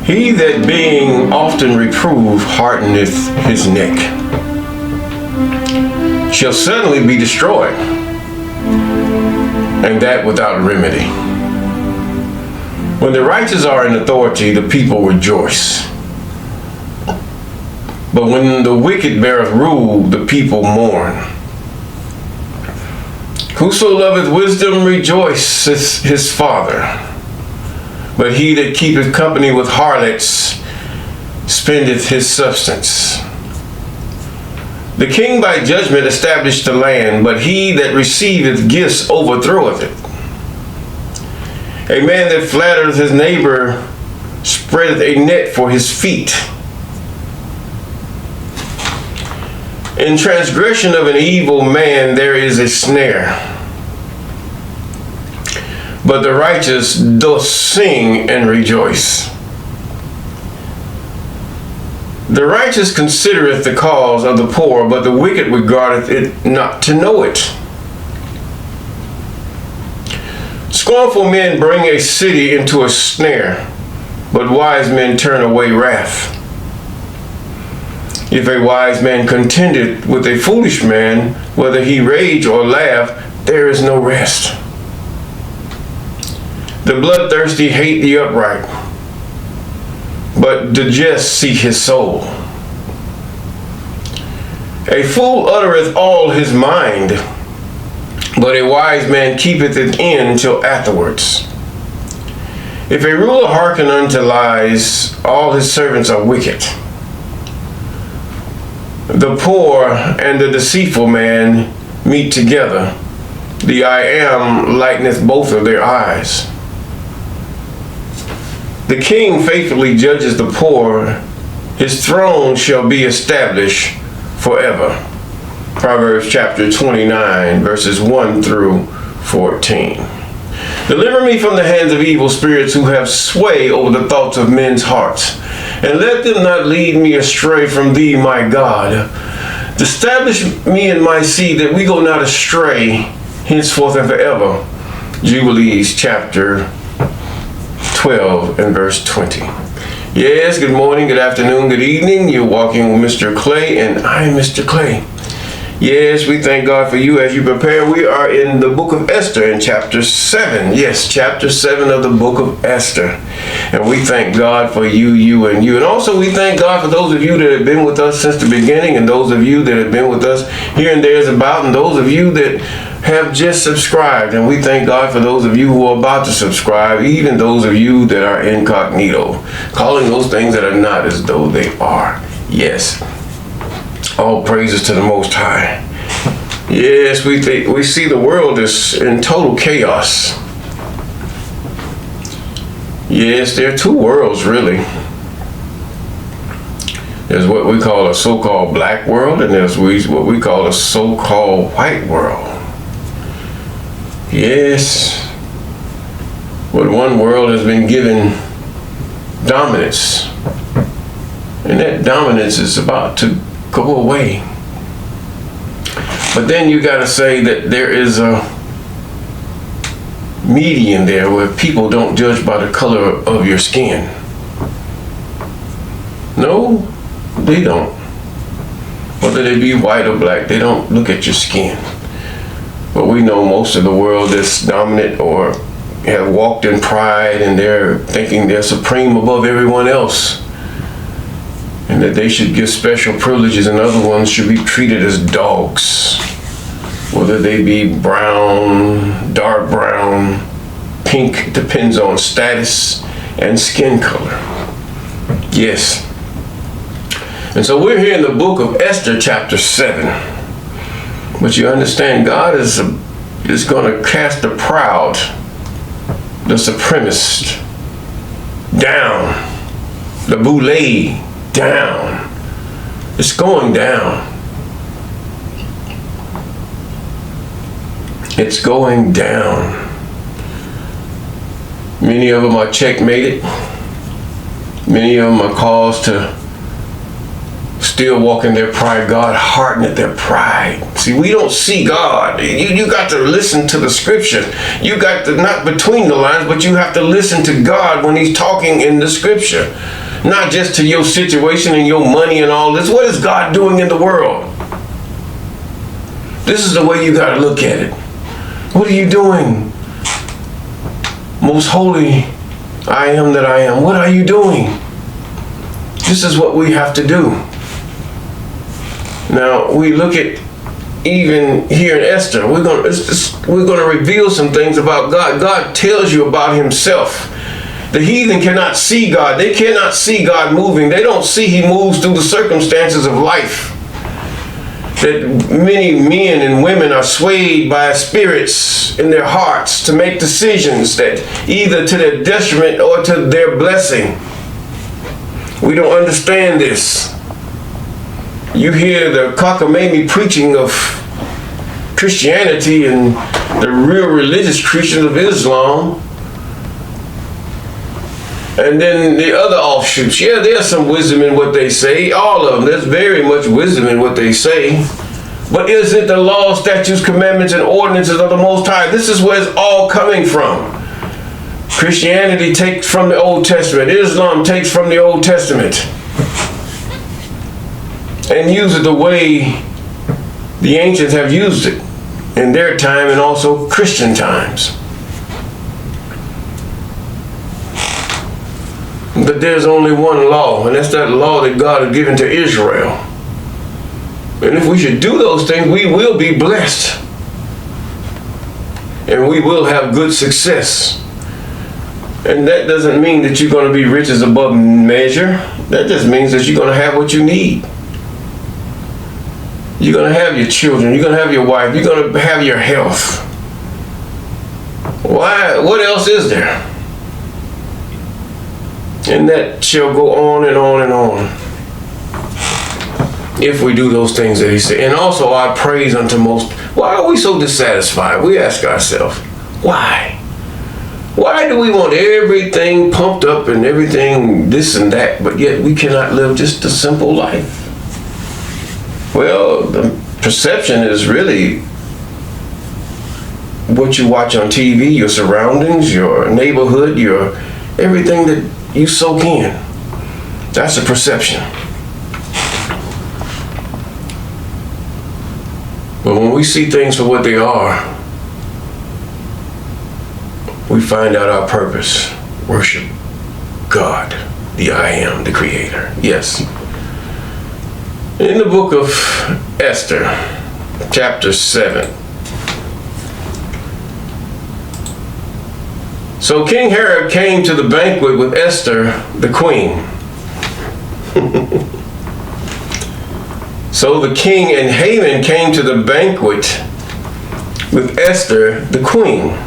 He that being often reproved hardeneth his neck shall suddenly be destroyed, and that without remedy. When the righteous are in authority, the people rejoice. But when the wicked beareth rule, the people mourn. Whoso loveth wisdom rejoiceth his father, but he that keepeth company with harlots spendeth his substance. The king by judgment established the land, but he that receiveth gifts overthroweth it. A man that flattereth his neighbor spreadeth a net for his feet. In transgression of an evil man there is a snare, but the righteous doth sing and rejoice. The righteous considereth the cause of the poor, but the wicked regardeth it not to know it. Scornful men bring a city into a snare, but wise men turn away wrath. If a wise man contendeth with a foolish man, whether he rage or laugh, there is no rest. The bloodthirsty hate the upright, but the just seek his soul. A fool uttereth all his mind, but a wise man keepeth it in till afterwards. If a ruler hearken unto lies, all his servants are wicked. The poor and the deceitful man meet together. The I am lighteneth both of their eyes. The king faithfully judges the poor. His throne shall be established forever. Proverbs chapter 29, verses 1 through 14. Deliver me from the hands of evil spirits who have sway over the thoughts of men's hearts, and let them not lead me astray from thee, my God. Establish me in my seed, that we go not astray henceforth and forever. Jubilees chapter 12 and verse 20. Yes, good morning, good afternoon, good evening. You're walking with Mr. Clay, and I'm Mr. Clay. Yes, we thank God for you as you prepare. We are in the book of Esther in chapter 7. Yes, chapter 7 of the book of Esther. And we thank God for you, and you. And also we thank God for those of you that have been with us since the beginning, and those of you that have been with us here and there's about, and those of you that have just subscribed. And we thank God for those of you who are about to subscribe, even those of you that are incognito, calling those things that are not as though they are. Yes. All praises to the Most High. Yes, we see the world is in total chaos. Yes, there are two worlds, really. There's what we call a so-called black world, and there's what we call a so-called white world. Yes, but one world has been given dominance, and that dominance is about to go away. But then you got to say that there is a median there where people don't judge by the color of your skin. No, they don't. Whether they be white or black, they don't look at your skin. But we know most of the world that's dominant or have walked in pride, and they're thinking they're supreme above everyone else, and that they should get special privileges, and other ones should be treated as dogs, whether they be brown, dark brown, pink, depends on status and skin color. Yes. And so we're here in the book of Esther chapter 7. But you understand, God is going to cast the proud, the supremacist, down, the boule down. It's going down. It's going down. Many of them are checkmated. Many of them are caused to still walk in their pride. God hardened their pride. See, we don't see God. You got to listen to the scripture. You got to, not between the lines, but you have to listen to God when he's talking in the scripture. Not just to your situation and your money and all this. What is God doing in the world? This is the way you got to look at it. What are you doing? Most holy, I am that I am. What are you doing? This is what we have to do. Now, we look at even here in Esther, we're going to reveal some things about God. God tells you about himself. The heathen cannot see God. They cannot see God moving. They don't see he moves through the circumstances of life. That many men and women are swayed by spirits in their hearts to make decisions that either to their detriment or to their blessing. We don't understand this. You hear the cockamamie preaching of Christianity and the real religious Christians of Islam. And then the other offshoots. Yeah, there's some wisdom in what they say. All of them. There's very much wisdom in what they say. But is it the law, statutes, commandments, and ordinances of the Most High? This is where it's all coming from. Christianity takes from the Old Testament. Islam takes from the Old Testament. And uses it the way the ancients have used it in their time and also Christian times. But there's only one law, and that's that law that God has given to Israel. And if we should do those things, we will be blessed. And we will have good success. And that doesn't mean that you're going to be rich as above measure. That just means that you're going to have what you need. You're going to have your children. You're going to have your wife. You're going to have your health. Why? What else is there? And that shall go on and on and on. If we do those things that he said. And also I praise unto most. Why are we so dissatisfied? We ask ourselves, why? Why do we want everything pumped up and everything this and that, but yet we cannot live just a simple life? Well, the perception is really what you watch on TV, your surroundings, your neighborhood, your everything that you soak in. That's a perception. But when we see things for what they are, we find out our purpose. Worship God, the I Am, the Creator. Yes. In the book of Esther, chapter 7. So King Herod came to the banquet with Esther, the queen. So the king and Haman came to the banquet with Esther, the queen.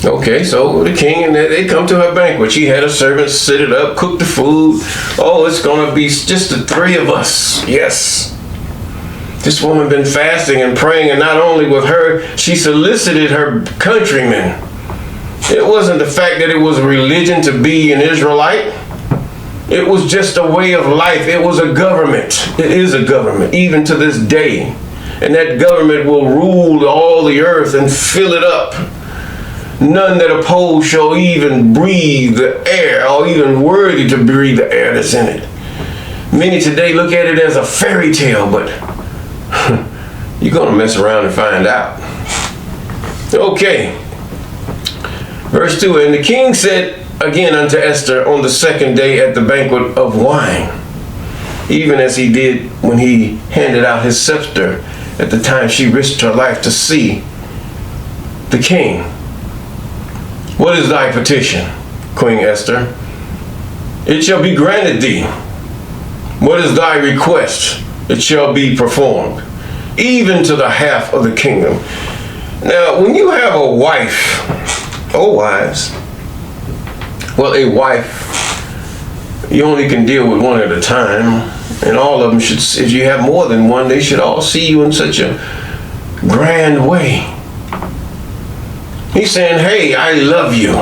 Okay, so the king and they come to her banquet. She had a servant sit it up, cook the food. Oh, it's going to be just the three of us. Yes. This woman been fasting and praying, and not only with her, she solicited her countrymen. It wasn't the fact that it was a religion to be an Israelite. It was just a way of life. It was a government. It is a government, even to this day. And that government will rule all the earth and fill it up. None that oppose shall even breathe the air, or even worthy to breathe the air that's in it. Many today look at it as a fairy tale, but you're going to mess around and find out. Okay. Verse 2, and the king said again unto Esther on the second day at the banquet of wine, even as he did when he handed out his scepter at the time she risked her life to see the king. What is thy petition, Queen Esther? It shall be granted thee. What is thy request? It shall be performed, even to the half of the kingdom. Now, when you have a wife, or wives, well, a wife, you only can deal with one at a time, and all of them should, if you have more than one, they should all see you in such a grand way. He's saying, hey, I love you.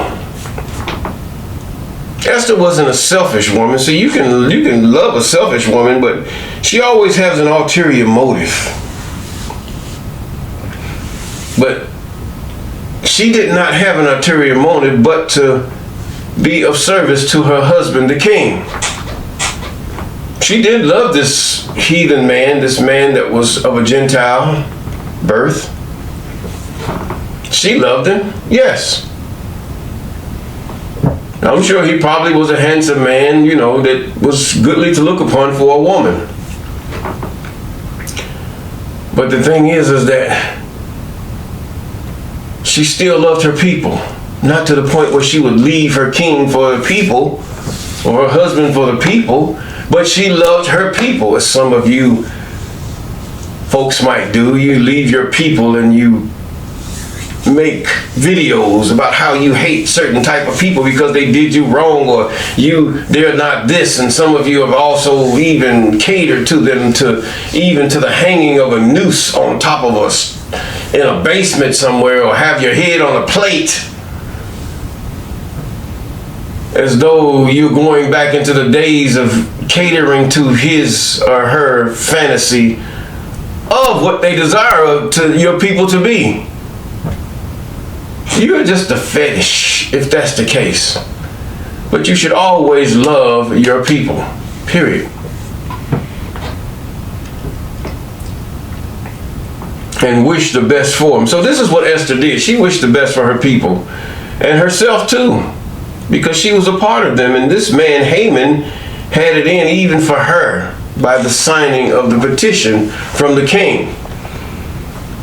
Esther wasn't a selfish woman. So you can love a selfish woman, but she always has an ulterior motive. But she did not have an ulterior motive but to be of service to her husband, the king. She did love this heathen man, this man that was of a Gentile birth. She loved him, yes. I'm sure he probably was a handsome man, that was goodly to look upon for a woman. But the thing is that she still loved her people. Not to the point where she would leave her king for the people or her husband for the people, but she loved her people, as some of you folks might do. You leave your people and you make videos about how you hate certain type of people because they did you wrong, or they're not this. And some of you have also even catered to them, even to the hanging of a noose on top of us in a basement somewhere, or have your head on a plate, as though you're going back into the days of catering to his or her fantasy of what they desire to your people to be. You're just a fetish if that's the case. But you should always love your people, period. And wish the best for them. So this is what Esther did. She wished the best for her people and herself too, because she was a part of them. And this man Haman had it in even for her by the signing of the petition from the king.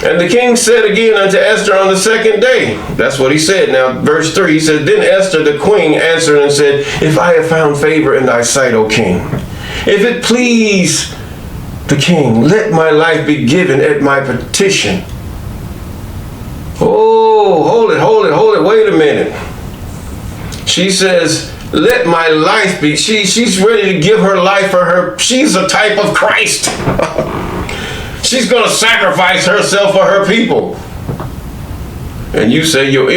And the king said again unto Esther on the second day. That's what he said. Now, verse 3, he said, Then Esther the queen answered and said, If I have found favor in thy sight, O king, if it please the king, let my life be given at my petition. Oh, hold it, wait a minute. She says, let my life be, she's ready to give her life for her, she's a type of Christ. She's going to sacrifice herself for her people. And you say, yo,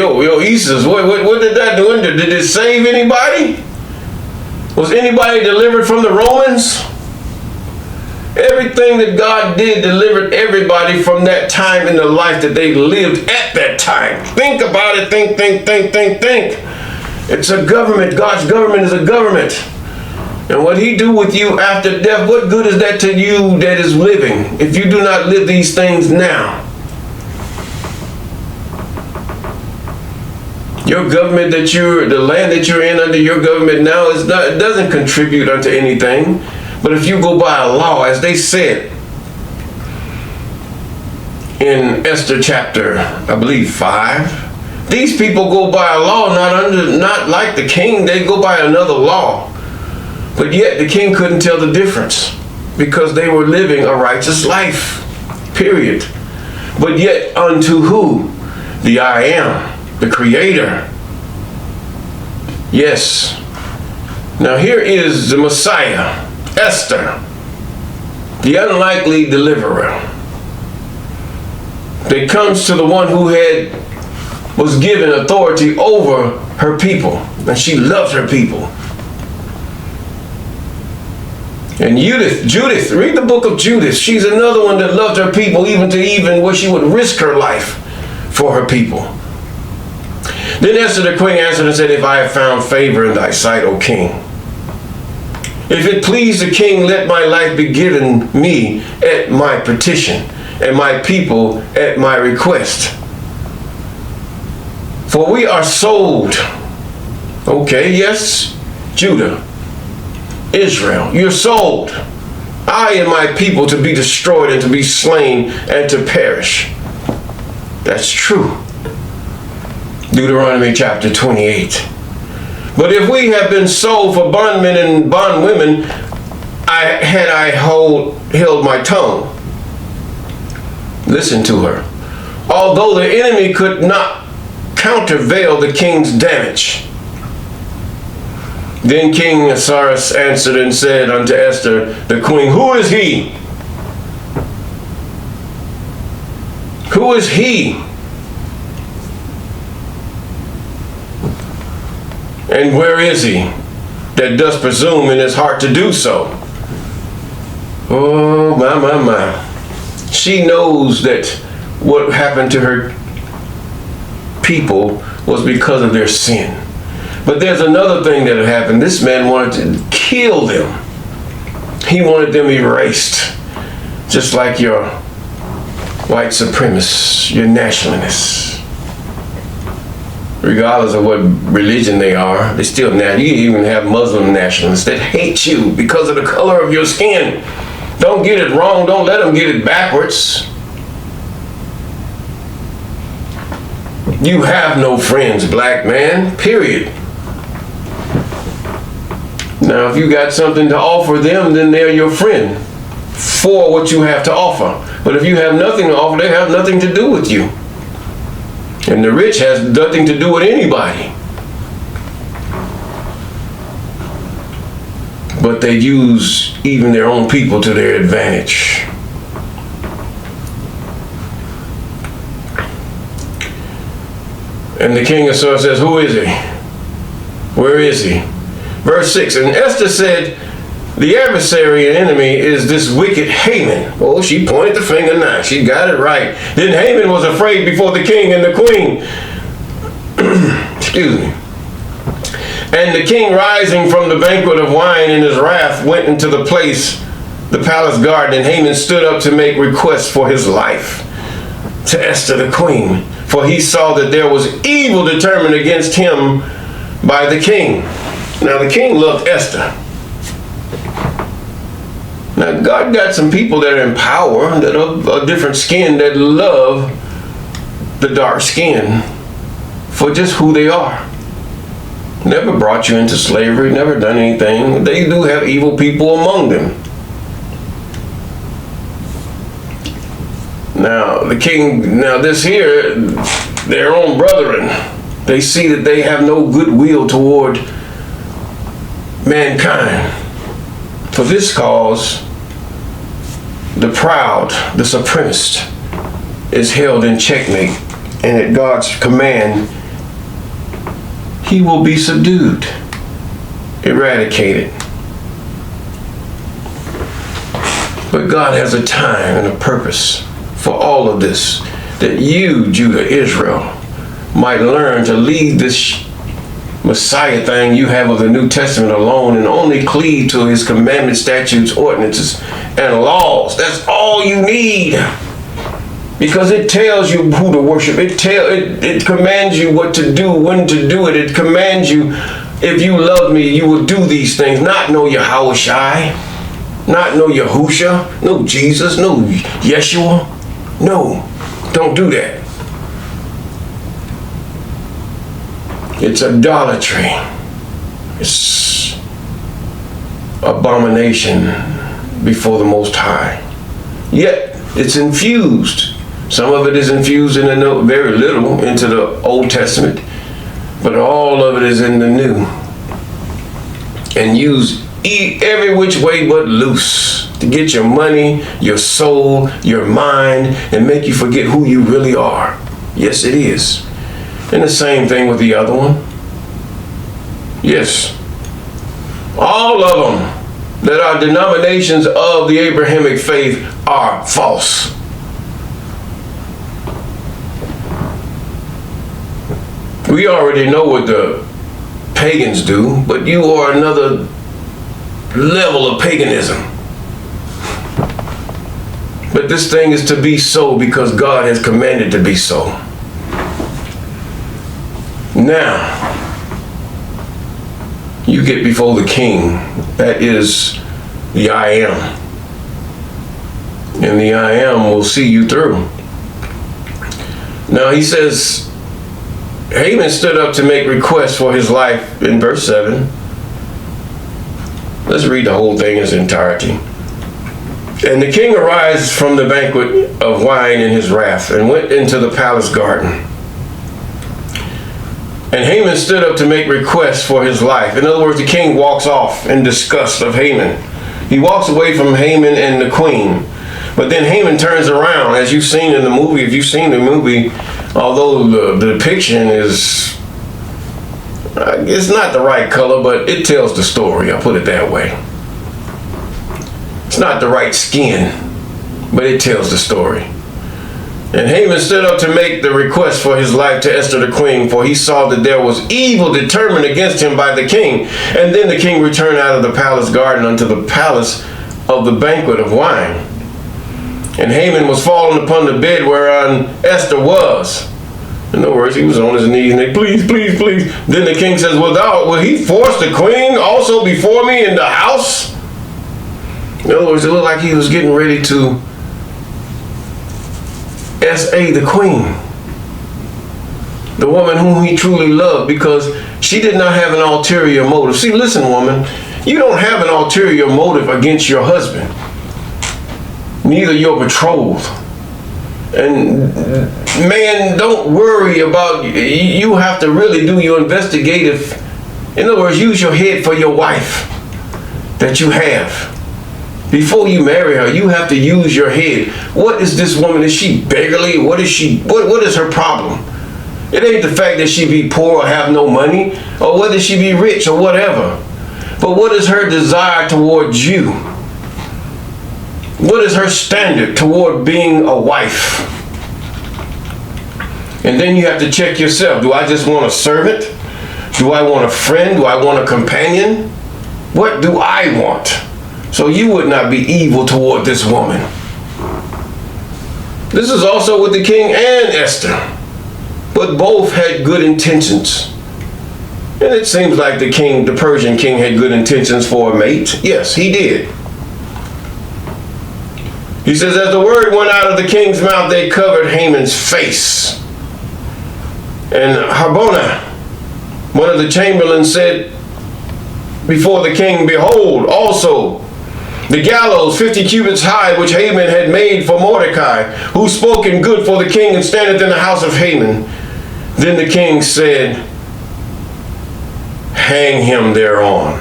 Isis, what did that do? Did it save anybody? Was anybody delivered from the Romans? Everything that God did delivered everybody from that time in the life that they lived at that time. Think about it. Think. It's a government. God's government is a government. And what he do with you after death, what good is that to you that is living if you do not live these things now? Your government the land that you're in under your government now it doesn't contribute unto anything. But if you go by a law, as they said in Esther chapter, I believe 5, these people go by a law not like the king, they go by another law. But yet the king couldn't tell the difference because they were living a righteous life, period. But yet unto who? The I am, the creator. Yes. Now here is the Messiah, Esther, the unlikely deliverer, that comes to the one who was given authority over her people, and she loved her people. And Judith, read the book of Judith. She's another one that loved her people, even where she would risk her life for her people. Then Esther the queen answered and said, If I have found favor in thy sight, O king, if it please the king, let my life be given me at my petition, and my people at my request. For we are sold. Okay, yes, Judah, Israel, you're sold. I and my people to be destroyed and to be slain and to perish. That's true. Deuteronomy chapter 28. But if we have been sold for bondmen and bondwomen, had I held my tongue. Listen to her. Although the enemy could not countervail the king's damage. Then King Ahasuerus answered and said unto Esther the queen, Who is he? Who is he? And where is he? that does presume in his heart to do so. Oh, my. She knows that what happened to her people was because of their sin. But there's another thing that had happened. This man wanted to kill them. He wanted them erased. Just like your white supremacists, your nationalists. Regardless of what religion they are, they still now. You even have Muslim nationalists that hate you because of the color of your skin. Don't get it wrong. Don't let them get it backwards. You have no friends, black man, period. Now, if you got something to offer them, then they're your friend for what you have to offer. But if you have nothing to offer, they have nothing to do with you. And the rich has nothing to do with anybody. But they use even their own people to their advantage. And the king of Assur says, who is he? Where is he? Verse 6, and Esther said, the adversary and enemy is this wicked Haman. Oh, she pointed the finger now. She got it right. Then Haman was afraid before the king and the queen. Excuse me. And the king, rising from the banquet of wine in his wrath, went into the palace garden, and Haman stood up to make request for his life to Esther the queen, for he saw that there was evil determined against him by the king. Now the king loved Esther. Now God got some people that are in power, that are a different skin, that love the dark skin for just who they are. Never brought you into slavery, never done anything. They do have evil people among them. Now the king, this here, their own brethren, they see that they have no goodwill toward mankind. For this cause, the proud, the supremacist, is held in checkmate, and at God's command, he will be subdued, eradicated. But God has a time and a purpose for all of this, that you, Judah, Israel, might learn to leave this Messiah thing you have of the New Testament alone and only cleave to his commandments, statutes, ordinances, and laws. That's all you need. Because it tells you who to worship. It commands you what to do, when to do it. It commands you, if you love me, you will do these things. Not know Yahushai, not know Yahusha, no Jesus, no Yeshua. No, don't do that. It's idolatry. It's abomination before the Most High. Yet it's infused. Some of it is infused in very little into the Old Testament, but all of it is in the New. And used every which way but loose to get your money, your soul, your mind, and make you forget who you really are. Yes, it is. And the same thing with the other one. Yes. All of them that are denominations of the Abrahamic faith are false. We already know what the pagans do, but you are another level of paganism. But this thing is to be so because God has commanded to be so. Now, you get before the king, that is the I am. And the I am will see you through. Now he says, Haman stood up to make requests for his life in verse 7. Let's read the whole thing in its entirety. And the king arose from the banquet of wine in his wrath and went into the palace garden. And Haman stood up to make requests for his life. In other words, the king walks off in disgust of Haman. He walks away from Haman and the queen. But then Haman turns around, as you've seen in the movie. If you've seen the movie, although the depiction is It's not the right color, but it tells the story. I'll put it that way. It's not the right skin, but it tells the story. And Haman stood up to make the request for his life to Esther the queen, for he saw that there was evil determined against him by the king. And then the king returned out of the palace garden unto the palace of the banquet of wine. And Haman was fallen upon the bed whereon Esther was. In other words, he was on his knees and they, please, please, please. Then the king says, will he force the queen also before me in the house? In other words, it looked like he was getting ready to S.A. the queen, the woman whom he truly loved, because she did not have an ulterior motive. See, listen, woman, you don't have an ulterior motive against your husband, neither your betrothed. And man, don't worry about, you have to really do your investigative. In other words, use your head for your wife that you have. Before you marry her, you have to use your head. What is this woman? Is she beggarly? What is she? What is her problem? It ain't the fact that she be poor or have no money, or whether she be rich or whatever. But what is her desire towards you? What is her standard toward being a wife? And then you have to check yourself. Do I just want a servant? Do I want a friend? Do I want a companion? What do I want? So you would not be evil toward this woman. This is also with the king and Esther. But both had good intentions. And it seems like the Persian king had good intentions for a mate. Yes, he did. He says, as the word went out of the king's mouth, they covered Haman's face. And Harbona, one of the chamberlains, said before the king, behold, also the gallows 50 cubits high, which Haman had made for Mordecai, who spoke in good for the king and standeth in the house of Haman. Then the king said, hang him thereon.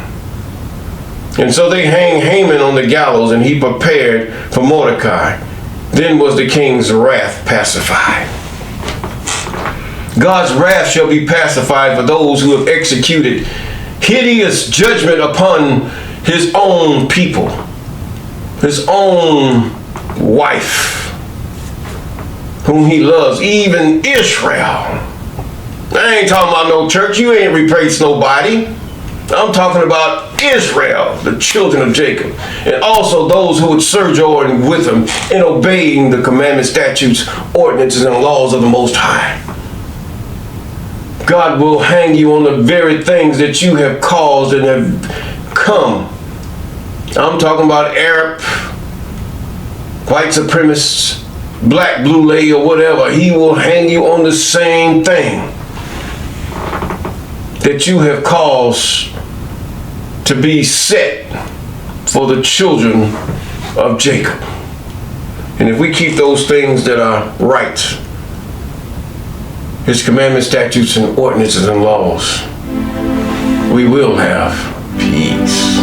And so they hang Haman on the gallows, and he prepared for Mordecai. Then was the king's wrath pacified. God's wrath shall be pacified for those who have executed hideous judgment upon his own people, his own wife, whom he loves, even Israel. I ain't talking about no church. You ain't replaced nobody. I'm talking about Israel, the children of Jacob, and also those who would sojourn with him in obeying the commandments, statutes, ordinances, and laws of the Most High. God will hang you on the very things that you have caused and have come. I'm talking about Arab, white supremacists, black, blue lay, or whatever. He will hang you on the same thing that you have caused to be set for the children of Jacob. And if we keep those things that are right, his commandments, statutes, and ordinances and laws, we will have peace.